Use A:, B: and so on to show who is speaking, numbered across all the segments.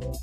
A: In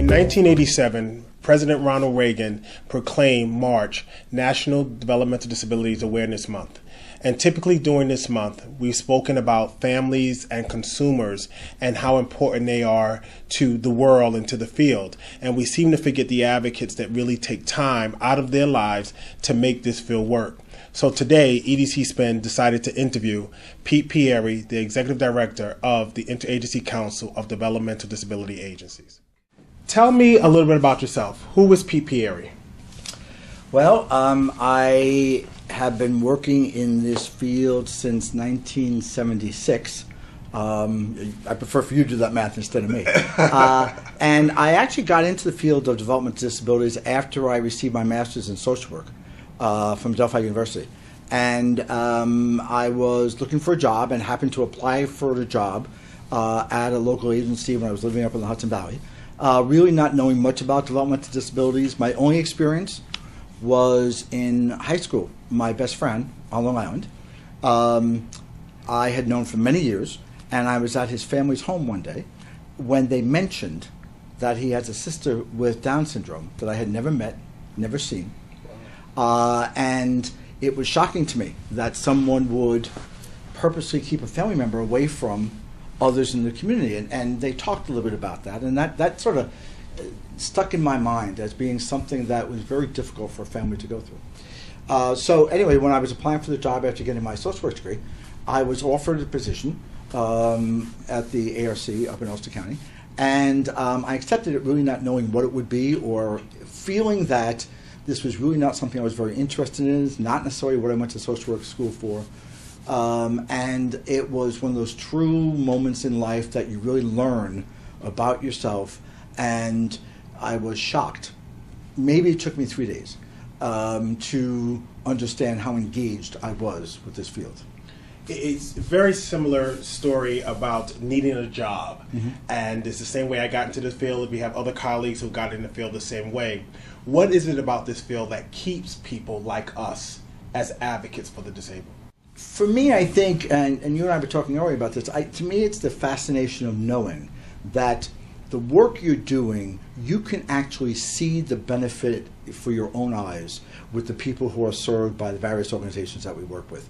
A: 1987, President Ronald Reagan proclaimed March National Developmental Disabilities Awareness Month. And typically during this month, we've spoken about families and consumers and how important they are to the world and to the field. And we seem to forget the advocates that really take time out of their lives to make this field work. So today, EDC Spin decided to interview Pete Pierri, the Executive Director of the Interagency Council of Developmental Disability Agencies. Tell me a little bit about yourself. Who is Pete Pierri?
B: Well, I have been working in this field since 1976. I prefer for you to do that math instead of me. And I actually got into the field of developmental disabilities after I received my master's in social work from Delphi University. And I was looking for a job and happened to apply for the job at a local agency when I was living up in the Hudson Valley. Really not knowing much about developmental disabilities. My only experience was in high school. My best friend on Long Island, I had known for many years, and I was at his family's home one day when they mentioned that he has a sister with Down syndrome that I had never met, never seen. And it was shocking to me that someone would purposely keep a family member away from others in the community, and they talked a little bit about that, and that sort of stuck in my mind as being something that was very difficult for a family to go through. So anyway, when I was applying for the job after getting my social work degree, I was offered a position at the ARC up in Ulster County, and I accepted it really not knowing what it would be or feeling that this was really not something I was very interested in. It's not necessarily what I went to social work school for. And it was one of those true moments in life that you really learn about yourself, and I was shocked. Maybe it took me 3 days to understand how engaged I was with this field.
A: It's a very similar story about needing a job, and it's the same way I got into this field. We have other colleagues who got in the field the same way. What is it about this field that keeps people like us as advocates for the disabled?
B: For me, I think, and you and I were talking earlier about this, to me it's the fascination of knowing that the work you're doing, you can actually see the benefit for your own eyes with the people who are served by the various organizations that we work with.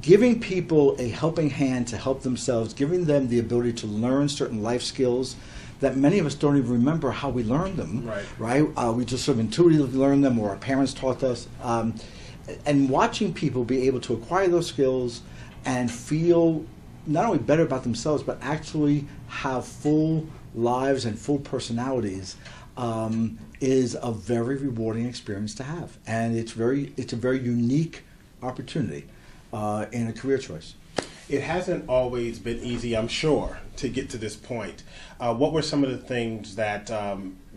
B: Giving people a helping hand to help themselves, giving them the ability to learn certain life skills that many of us don't even remember how we learned them, right? We just sort of intuitively learned them, or our parents taught us. And watching people be able to acquire those skills and feel not only better about themselves, but actually have full lives and full personalities is a very rewarding experience to have. And it's a very unique opportunity in a career choice.
A: It hasn't always been easy, I'm sure, to get to this point. What were some of the things that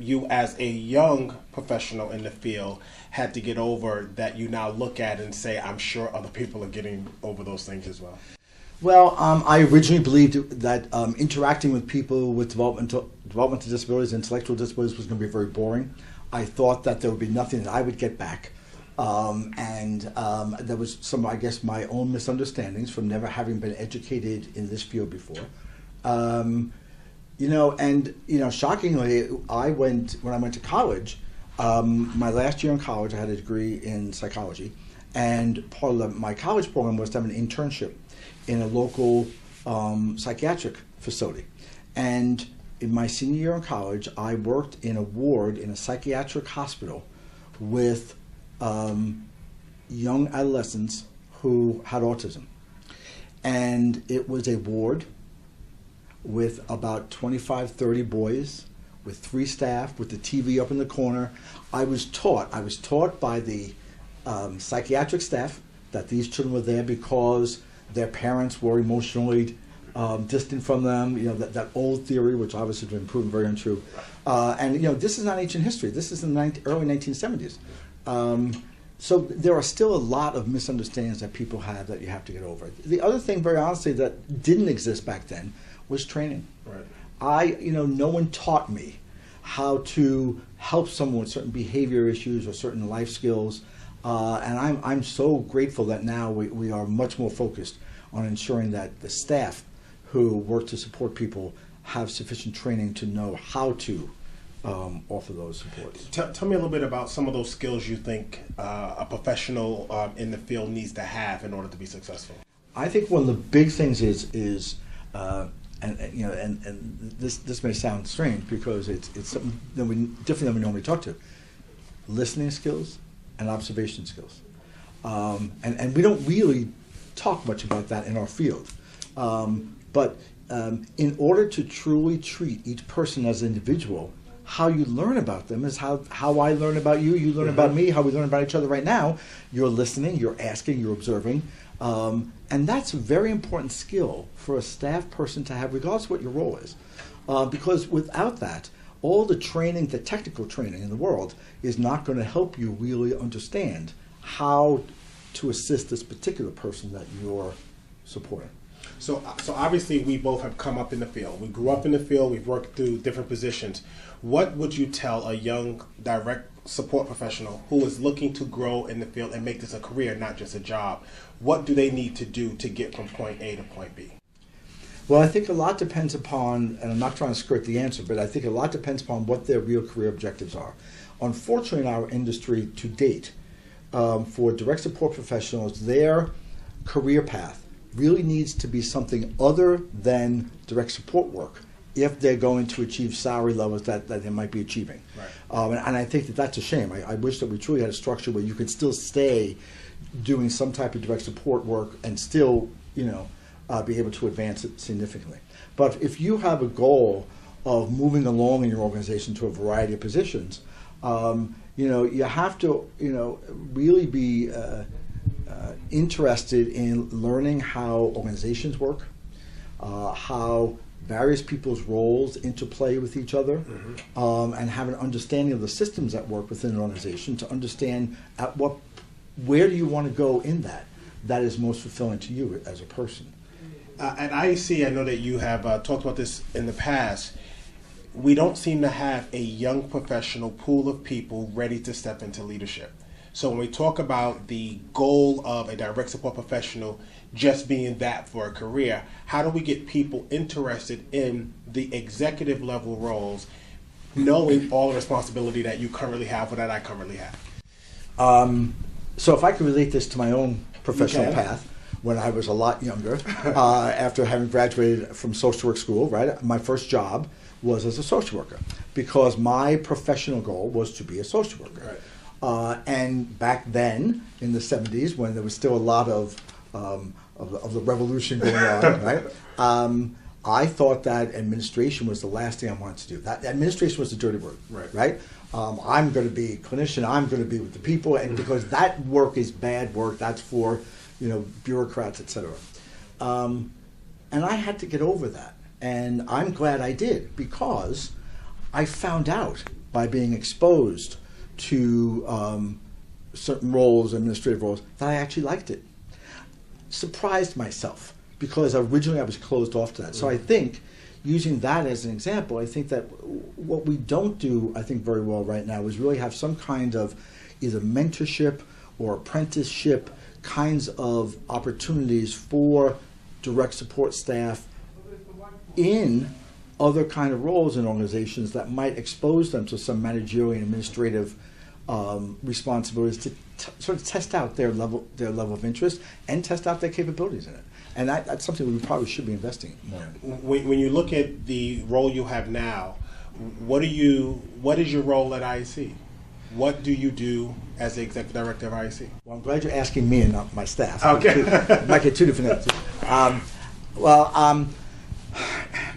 A: you, as a young professional in the field, had to get over that you now look at and say, I'm sure other people are getting over those things as well?
B: Well, I originally believed that interacting with people with developmental disabilities, intellectual disabilities, was going to be very boring. I thought that there would be nothing that I would get back. There was some, I guess, my own misunderstandings from never having been educated in this field before. Shockingly, when I went to college, my last year in college, I had a degree in psychology, and part of my college program was to have an internship in a local psychiatric facility. And in my senior year in college, I worked in a ward in a psychiatric hospital with young adolescents who had autism. And it was a ward with about 25, 30 boys, with 3 staff, with the TV up in the corner. I was taught by the psychiatric staff that these children were there because their parents were emotionally distant from them. That old theory, which obviously has been proven very untrue. This is not ancient history. This is in the early 1970s. So there are still a lot of misunderstandings that people have that you have to get over. The other thing, very honestly, that didn't exist back then was training.
A: Right.
B: No one taught me how to help someone with certain behavior issues or certain life skills. And I'm so grateful that now we are much more focused on ensuring that the staff who work to support people have sufficient training to know how to offer those supports.
A: Tell me a little bit about some of those skills you think a professional in the field needs to have in order to be successful.
B: I think one of the big things is and this may sound strange because it's something different than we normally talk to. Listening skills and observation skills, and we don't really talk much about that in our field. But in order to truly treat each person as an individual, how you learn about them is how I learn about you, you learn about me, how we learn about each other right now. You're listening, you're asking, you're observing. And that's a very important skill for a staff person to have, regardless of what your role is. Because without that, all the training, the technical training in the world, is not going to help you really understand how to assist this particular person that you're supporting.
A: So obviously we both have come up in the field. We grew up in the field, we've worked through different positions. What would you tell a young direct support professional who is looking to grow in the field and make this a career, not just a job? What do they need to do to get from point A to point B?
B: Well, I think a lot depends upon, and I'm not trying to skirt the answer, but I think a lot depends upon what their real career objectives are. Unfortunately, in our industry to date, for direct support professionals, their career path really needs to be something other than direct support work if they're going to achieve salary levels that they might be achieving. Right. And I think that that's a shame. I wish that we truly had a structure where you could still stay doing some type of direct support work and still, be able to advance it significantly. But if you have a goal of moving along in your organization to a variety of positions, you have to, really be interested in learning how organizations work, how various people's roles interplay with each other, and have an understanding of the systems that work within an organization to understand where do you want to go in that is most fulfilling to you as a person.
A: At IEC, I know that you have talked about this in the past. We don't seem to have a young professional pool of people ready to step into leadership. So when we talk about the goal of a direct support professional just being that for a career, how do we get people interested in the executive level roles, knowing all the responsibility that you currently have or that I currently have?
B: So if I could relate this to my own professional path, when I was a lot younger, after having graduated from social work school, right, my first job was as a social worker because my professional goal was to be a social worker. Right. And back then, in the 70s, when there was still a lot of the revolution going on, right? I thought that administration was the last thing I wanted to do. That administration was the dirty word, right? I'm going to be a clinician. I'm going to be with the people, and because that work is bad work. That's for bureaucrats, etc. And I had to get over that, and I'm glad I did because I found out by being exposed to certain roles, administrative roles, that I actually liked it. Surprised myself because originally I was closed off to that. So I think, using that as an example, I think that what we don't do, I think, very well right now is really have some kind of either mentorship or apprenticeship kinds of opportunities for direct support staff in other kind of roles in organizations that might expose them to some managerial and administrative responsibilities to sort of test out their level of interest and test out their capabilities in it. And that's something we probably should be investing more in.
A: When you look at the role you have now, what is your role at IEC? What do you do as the executive director of IEC?
B: Well, I'm glad you're asking me and not my staff.
A: Okay.
B: Might get two different answers.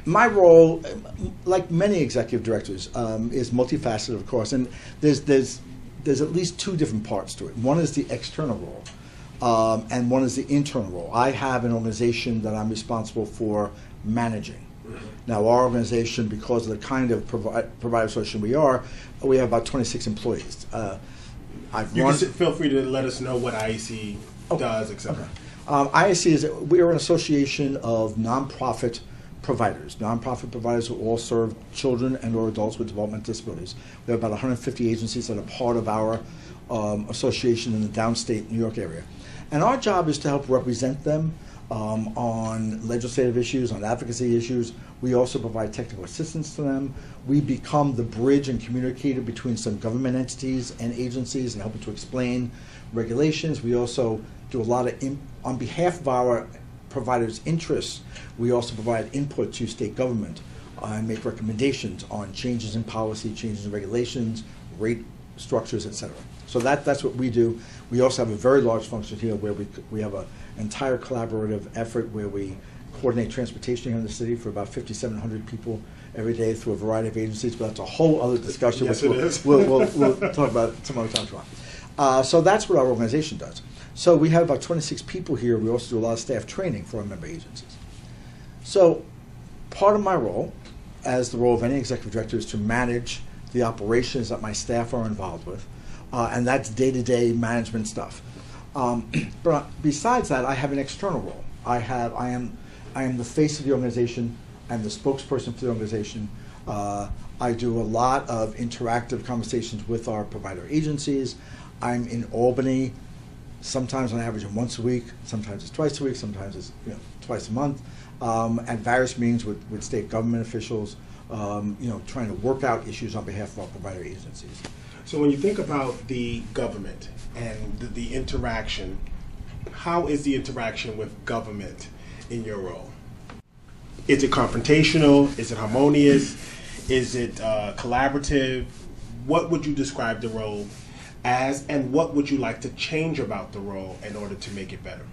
B: My role, like many executive directors, is multifaceted, of course, and there's at least two different parts to it. One is the external role, and one is the internal role. I have an organization that I'm responsible for managing. Now, our organization, because of the kind of provider association we have about 26 employees.
A: Feel free to let us know what IEC does, etc.
B: Okay. IEC we are an association of nonprofit providers, nonprofit providers who all serve children and or adults with developmental disabilities. We have about 150 agencies that are part of our association in the downstate New York area. And our job is to help represent them on legislative issues, on advocacy issues. We also provide technical assistance to them. We become the bridge and communicator between some government entities and agencies and helping to explain regulations. We also do a lot of, on behalf of our providers' interests, we also provide input to state government and make recommendations on changes in policy, changes in regulations, rate structures, etc. So that's what we do. We also have a very large function here where we have an entire collaborative effort where we coordinate transportation here in the city for about 5,700 people every day through a variety of agencies, but that's a whole other discussion.
A: Yes, it is.
B: We'll talk about it some other time tomorrow. So that's what our organization does. So we have about 26 people here. We also do a lot of staff training for our member agencies. So part of my role, as the role of any executive director, is to manage the operations that my staff are involved with, and that's day-to-day management stuff. But besides that, I have an external role. I am the face of the organization. I'm the spokesperson for the organization. I do a lot of interactive conversations with our provider agencies. I'm in Albany, sometimes on average once a week, sometimes it's twice a week, sometimes it's twice a month, at various meetings with state government officials, trying to work out issues on behalf of our provider agencies.
A: So when you think about the government and the interaction, how is the interaction with government in your role? Is it confrontational? Is it harmonious? Is it collaborative? What would you describe the role as, and what would you like to change about the role in order to make it better?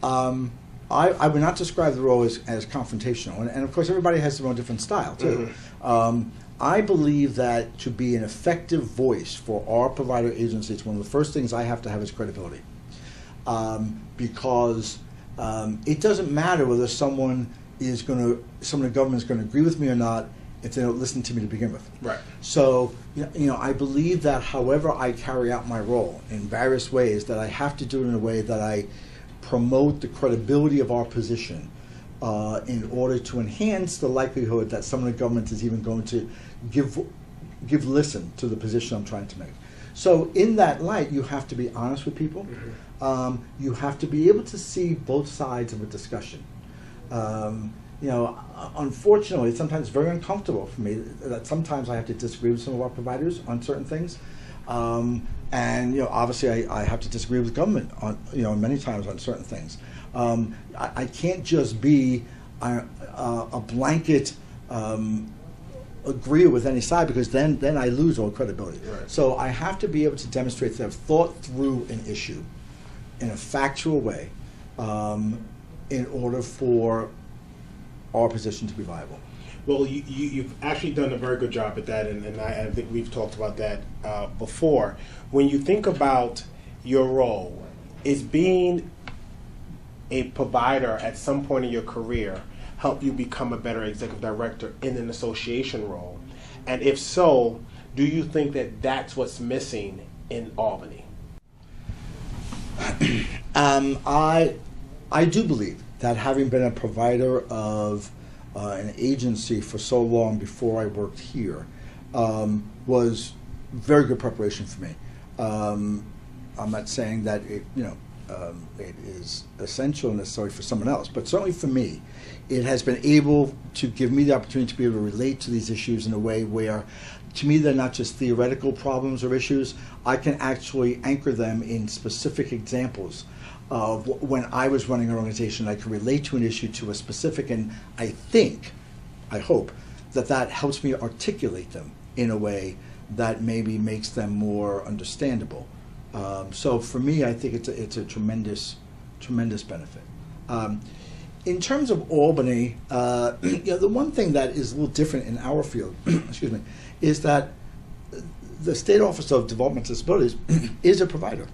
B: I would not describe the role as confrontational, and of course everybody has their own different style too. Mm-hmm. I believe that to be an effective voice for our provider agencies, one of the first things I have to have is credibility, because it doesn't matter whether someone in the government is going to agree with me or not if they don't listen to me to begin with.
A: Right.
B: So, I believe that however I carry out my role in various ways, that I have to do it in a way that I promote the credibility of our position in order to enhance the likelihood that some of the government is even going to give listen to the position I'm trying to make. So in that light, you have to be honest with people. Mm-hmm. You have to be able to see both sides of a discussion. Unfortunately, it's sometimes very uncomfortable for me that sometimes I have to disagree with some of our providers on certain things. And obviously I have to disagree with government on many times on certain things. I can't just be a blanket agree with any side, because then I lose all credibility. Right. So I have to be able to demonstrate that I've thought through an issue in a factual way in order for our position to be viable.
A: Well, you've actually done a very good job at that, and I think we've talked about that before. When you think about your role, is being a provider at some point in your career help you become a better executive director in an association role? And if so, do you think that that's what's missing in Albany?
B: I do believe that having been a provider of an agency for so long before I worked here was very good preparation for me. I'm not saying that it is essential and necessary for someone else, but certainly for me, it has been able to give me the opportunity to be able to relate to these issues in a way where, to me, they're not just theoretical problems or issues. I can actually anchor them in specific examples of when I was running an organization. I can relate to an issue, to a specific, and I hope, that helps me articulate them in a way that maybe makes them more understandable. So for me, I think it's a tremendous benefit. In terms of Albany, the one thing that is a little different in our field, excuse me, is that the State Office of Developmental Disabilities is a provider,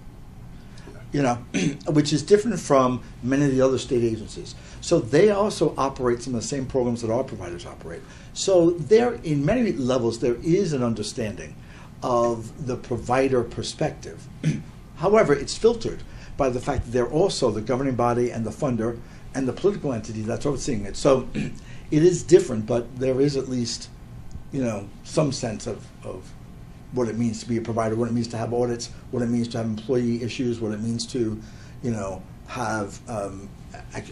B: which is different from many of the other state agencies. So they also operate some of the same programs that our providers operate. So there, in many levels, there is an understanding of the provider perspective. However, it's filtered by the fact that they're also the governing body and the funder and the political entity that's overseeing it. So it is different, but there is at least, some sense of what it means to be a provider, what it means to have audits, what it means to have employee issues, what it means to, have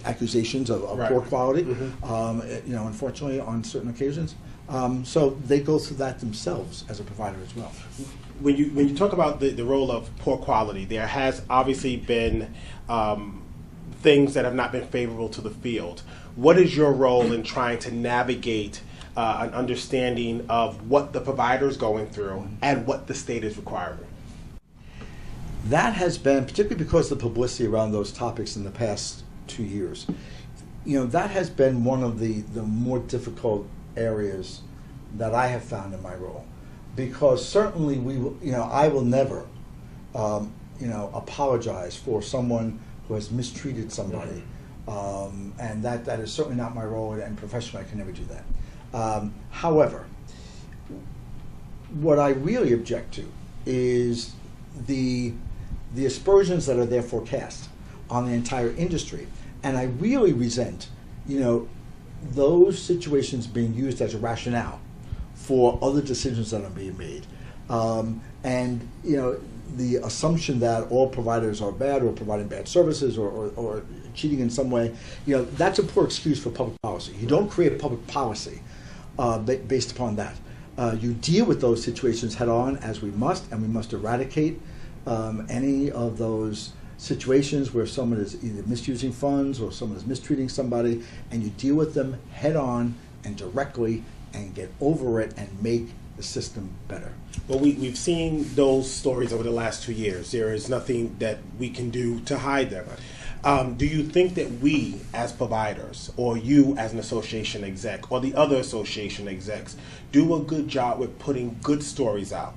B: accusations of poor quality. Unfortunately, on certain occasions, so they go through that themselves as a provider as well.
A: When you talk about the role of poor quality, there has obviously been things that have not been favorable to the field. What is your role in trying to navigate an understanding of what the provider is going through and what the state is requiring?
B: That has been, particularly because of the publicity around those topics in the past 2 years, that has been one of the more difficult areas that I have found in my role. Because certainly I will never, apologize for someone who has mistreated somebody, and that is certainly not my role, and professionally I can never do that. However, what I really object to is the aspersions that are therefore cast on the entire industry, and I really resent, those situations being used as a rationale for other decisions that are being made, and the assumption that all providers are bad or providing bad services or cheating in some way, that's a poor excuse for public policy. You don't create public policy based upon that. You deal with those situations head on, as we must, and we must eradicate any of those situations where someone is either misusing funds or someone is mistreating somebody, and you deal with them head on and directly and get over it and make the system better.
A: Well, we've seen those stories over the last 2 years. There is nothing that we can do to hide them. Do you think that we as providers, or you as an association exec, or the other association execs, do a good job with putting good stories out?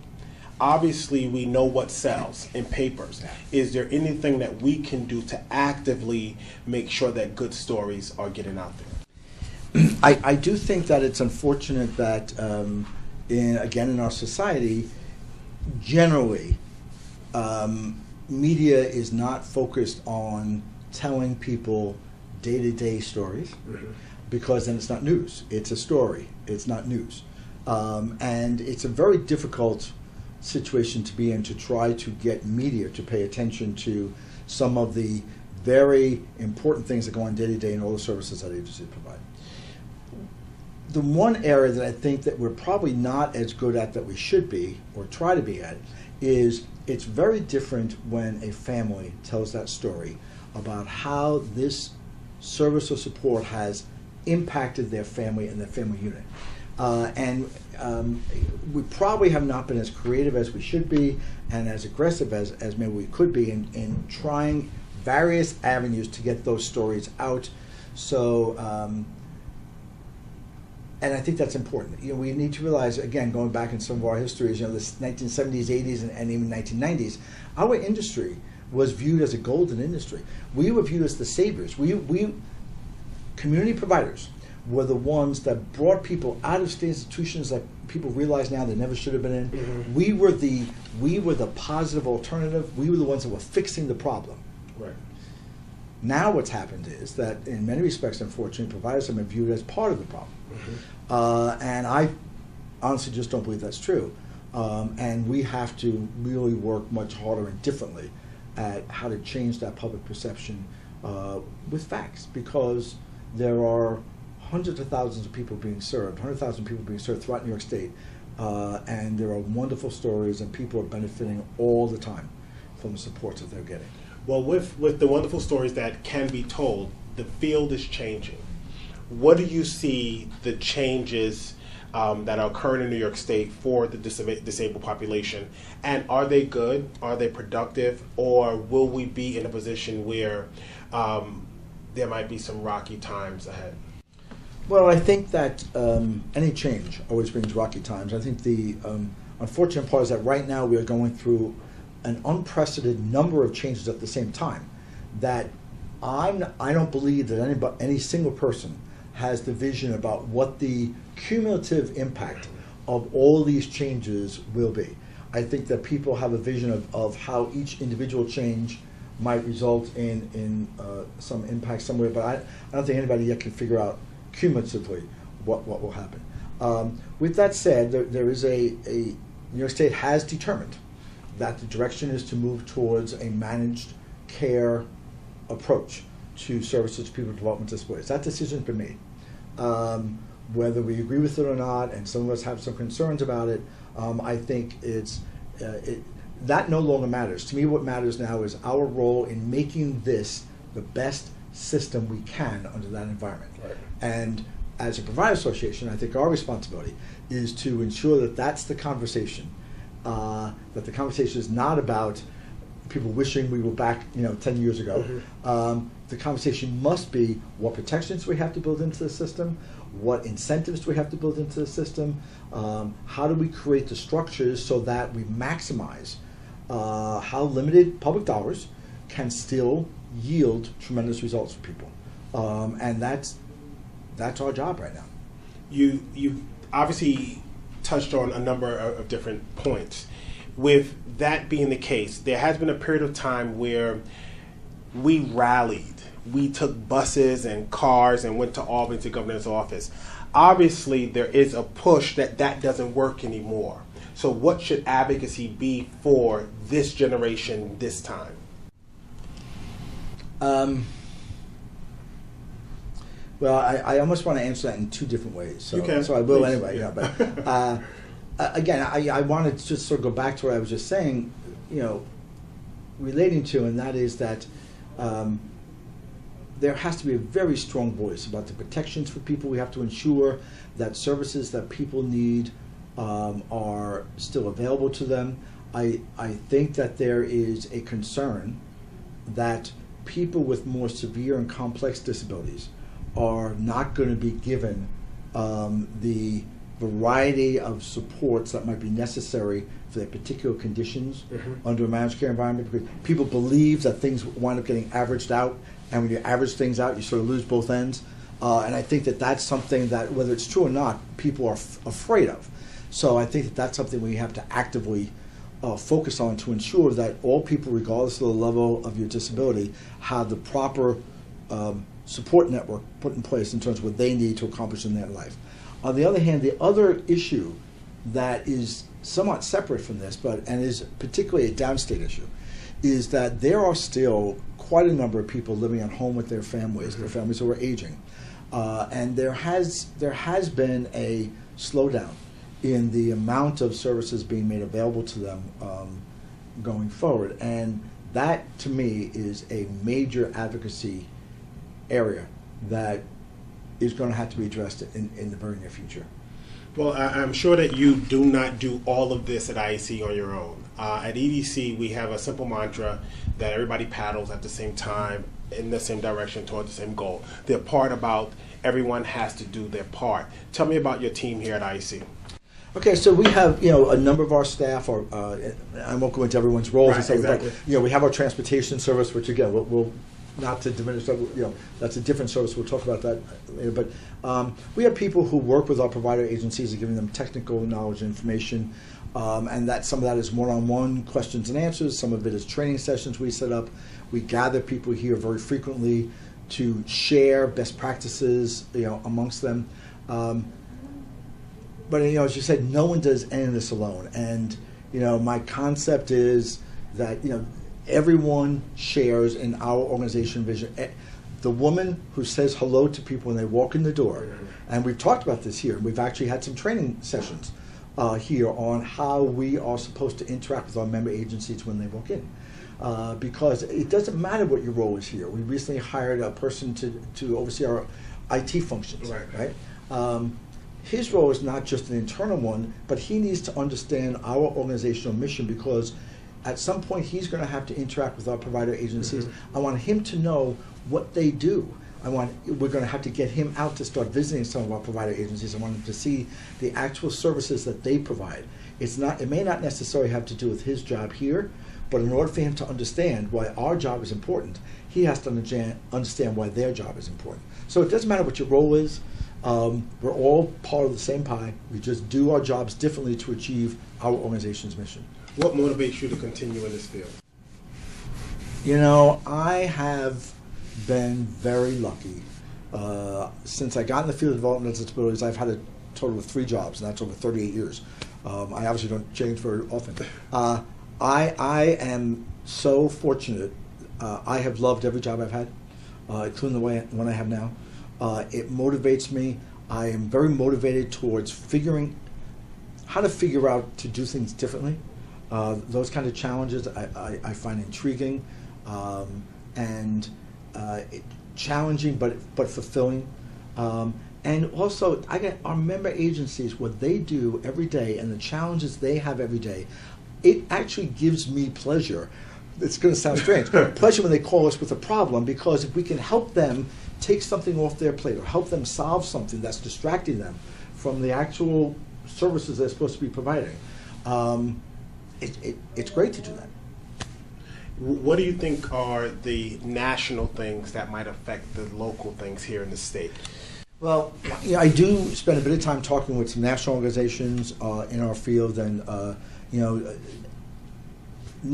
A: Obviously, we know what sells in papers. Is there anything that we can do to actively make sure that good stories are getting out there?
B: I do think that it's unfortunate that, in our society, generally, media is not focused on telling people day-to-day stories, because then it's not news. It's a story. It's not news. And it's a very difficult situation to be in, to try to get media to pay attention to some of the very important things that go on day-to-day in all the services that agencies provide. The one area that I think that we're probably not as good at that we should be, or try to be at, is it's very different when a family tells that story about how this service or support has impacted their family and their family unit. We probably have not been as creative as we should be, and as aggressive as maybe we could be in trying various avenues to get those stories out. So, and I think that's important. We need to realize, again, going back in some of our histories, the 1970s, 80s, and even 1990s, our industry was viewed as a golden industry. We were viewed as the saviors. We community providers were the ones that brought people out of state institutions that people realize now they never should have been in. Mm-hmm. We were the positive alternative. We were the ones that were fixing the problem.
A: Right.
B: Now what's happened is that in many respects, unfortunately, providers have been viewed as part of the problem. Mm-hmm. And I honestly just don't believe that's true. And we have to really work much harder and differently at how to change that public perception with facts, because there are hundreds of thousands of people being served, 100,000 people being served throughout New York State, and there are wonderful stories, and people are benefiting all the time from the supports that they're getting.
A: Well, with the wonderful stories that can be told, the field is changing. What do you see the changes that are occurring in New York State for the disabled population? And are they good? Are they productive? Or will we be in a position where there might be some rocky times ahead?
B: Well, I think that any change always brings rocky times. I think the unfortunate part is that right now we are going through an unprecedented number of changes at the same time, that I don't believe that any single person has the vision about what the cumulative impact of all these changes will be. I think that people have a vision of how each individual change might result in some impact somewhere, but I don't think anybody yet can figure out cumulatively what will happen. With that said, there is New York State has determined that the direction is to move towards a managed care approach to services to people with developmental disabilities. That decision's been made. Whether we agree with it or not, and some of us have some concerns about it, I think that no longer matters. To me, what matters now is our role in making this the best system we can under that environment.
A: Right.
B: And as a provider association, I think our responsibility is to ensure that that's the conversation. That the conversation is not about people wishing we were back, 10 years ago.
A: Mm-hmm.
B: The conversation must be what protections we have to build into the system, what incentives do we have to build into the system, how do we create the structures so that we maximize how limited public dollars can still yield tremendous results for people. And that's our job right now.
A: You obviously touched on a number of different points. With that being the case, there has been a period of time where we rallied. We took buses and cars and went to Albany to the governor's office. Obviously, there is a push that doesn't work anymore. So what should advocacy be for this generation this time?
B: Well, I almost want to answer that in two different ways. So,
A: You can.
B: so I will
A: Please.
B: anyway. Yeah, but again, I wanted to just sort of go back to what I was just saying, relating to, and that is that there has to be a very strong voice about the protections for people. We have to ensure that services that people need are still available to them. I think that there is a concern that people with more severe and complex disabilities are not going to be given the variety of supports that might be necessary for their particular conditions under a managed care environment, because people believe that things wind up getting averaged out, and when you average things out, you sort of lose both ends. And I think that that's something that, whether it's true or not, people are afraid of. So I think that that's something we have to actively focus on to ensure that all people, regardless of the level of your disability, have the proper support network put in place in terms of what they need to accomplish in their life. On the other hand, the other issue that is somewhat separate from this, and is particularly a downstate issue, is that there are still quite a number of people living at home with their families, their families who are aging, and there has been a slowdown in the amount of services being made available to them going forward, and that to me is a major advocacy area that is going to have to be addressed in the very near future.
A: Well, I'm sure that you do not do all of this at IEC on your own. At EDC, we have a simple mantra that everybody paddles at the same time in the same direction toward the same goal. The part about everyone has to do their part. Tell me about your team here at IEC.
B: Okay, so we have a number of our staff. I won't go into everyone's roles.
A: Right,
B: and stuff,
A: exactly.
B: But we have our transportation service, which again we'll not to diminish that. That's a different service. We'll talk about that later. But we have people who work with our provider agencies and giving them technical knowledge and information, and that some of that is one-on-one questions and answers. Some of it is training sessions we set up. We gather people here very frequently to share best practices, amongst them. But as you said, no one does any of this alone. And my concept is that everyone shares in our organization vision. The woman who says hello to people when they walk in the door, and we've talked about this here. We've actually had some training sessions here on how we are supposed to interact with our member agencies when they walk in. Because it doesn't matter what your role is here. We recently hired a person to oversee our IT functions. Right? His role is not just an internal one, but he needs to understand our organizational mission, because at some point he's going to have to interact with our provider agencies. I want him to know what they do. We're going to have to get him out to start visiting some of our provider agencies. I want him to see the actual services that they provide. It may not necessarily have to do with his job here, but in order for him to understand why our job is important, he has to understand why their job is important. So it doesn't matter what your role is. We're all part of the same pie. We just do our jobs differently to achieve our organization's mission.
A: What motivates you to continue in this field?
B: I have been very lucky Since I got in the field of developmental disabilities, I've had a total of 3 jobs, and that's over 38 years. I obviously don't change very often. I am so fortunate. I have loved every job I've had, including the one I have now. It motivates me. I am very motivated towards figuring how to figure out to do things differently. Those kind of challenges I find intriguing and challenging, but fulfilling. And also, I get our member agencies, what they do every day and the challenges they have every day, it actually gives me pleasure. It's going to sound strange. Pleasure when they call us with a problem, because if we can help them take something off their plate or help them solve something that's distracting them from the actual services they're supposed to be providing, it's great to do that.
A: What do you think are the national things that might affect the local things here in the state?
B: Well, I do spend a bit of time talking with some national organizations in our field, and New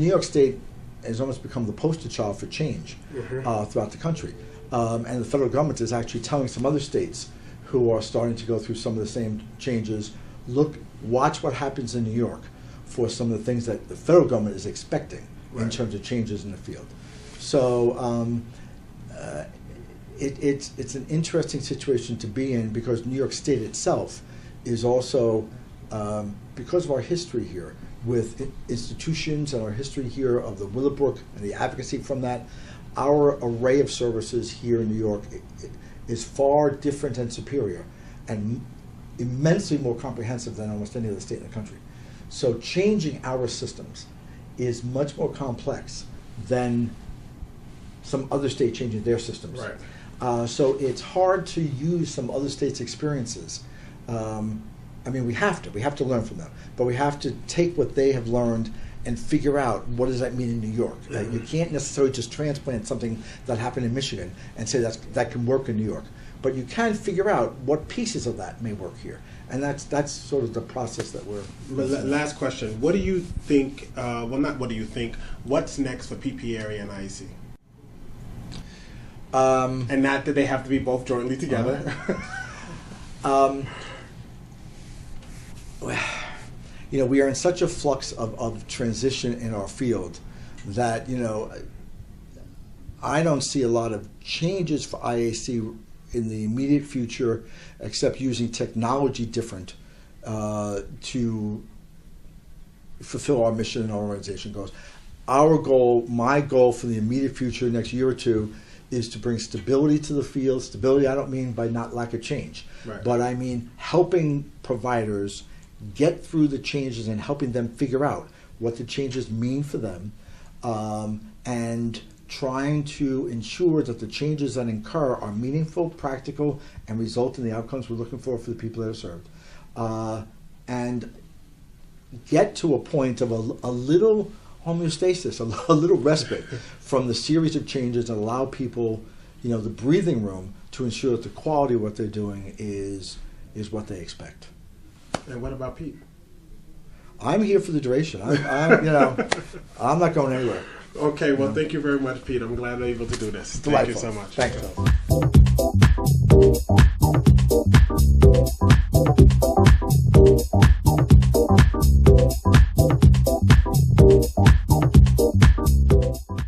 B: York State has almost become the poster child for change throughout the country. And the federal government is actually telling some other states who are starting to go through some of the same changes, watch what happens in New York for some of the things that the federal government is expecting in terms of changes in the field. So it's an interesting situation to be in, because New York State itself is also, because of our history here with institutions and our history here of the Willowbrook and the advocacy from that, our array of services here in New York is far different and superior and immensely more comprehensive than almost any other state in the country. So changing our systems is much more complex than some other state changing their systems.
A: Right.
B: So it's hard to use some other states' experiences. I mean, we have to learn from them, but we have to take what they have learned and figure out what does that mean in New York. You can't necessarily just transplant something that happened in Michigan and say that can work in New York, but you can figure out what pieces of that may work here, and that's sort of the process that we're.
A: Last question: what do you think? Well, not what do you think. What's next for Pierri and IEC? And not that they have to be both jointly together.
B: We are in such a flux of transition in our field that, I don't see a lot of changes for IAC in the immediate future, except using technology different to fulfill our mission and our organization goals. Our goal, my goal for the immediate future, next year or two, is to bring stability to the field. Stability, I don't mean by not lack of change, but I mean helping providers get through the changes and helping them figure out what the changes mean for them, and trying to ensure that the changes that incur are meaningful, practical, and result in the outcomes we're looking for the people that are served. And get to a point of a little homeostasis, a little respite from the series of changes, and allow people, the breathing room to ensure that the quality of what they're doing is what they expect.
A: And what about Pete?
B: I'm here for the duration. I'm not going anywhere.
A: Okay, well, thank you very much, Pete. I'm glad I'm able to do this. Thank you so much.
B: Thank you.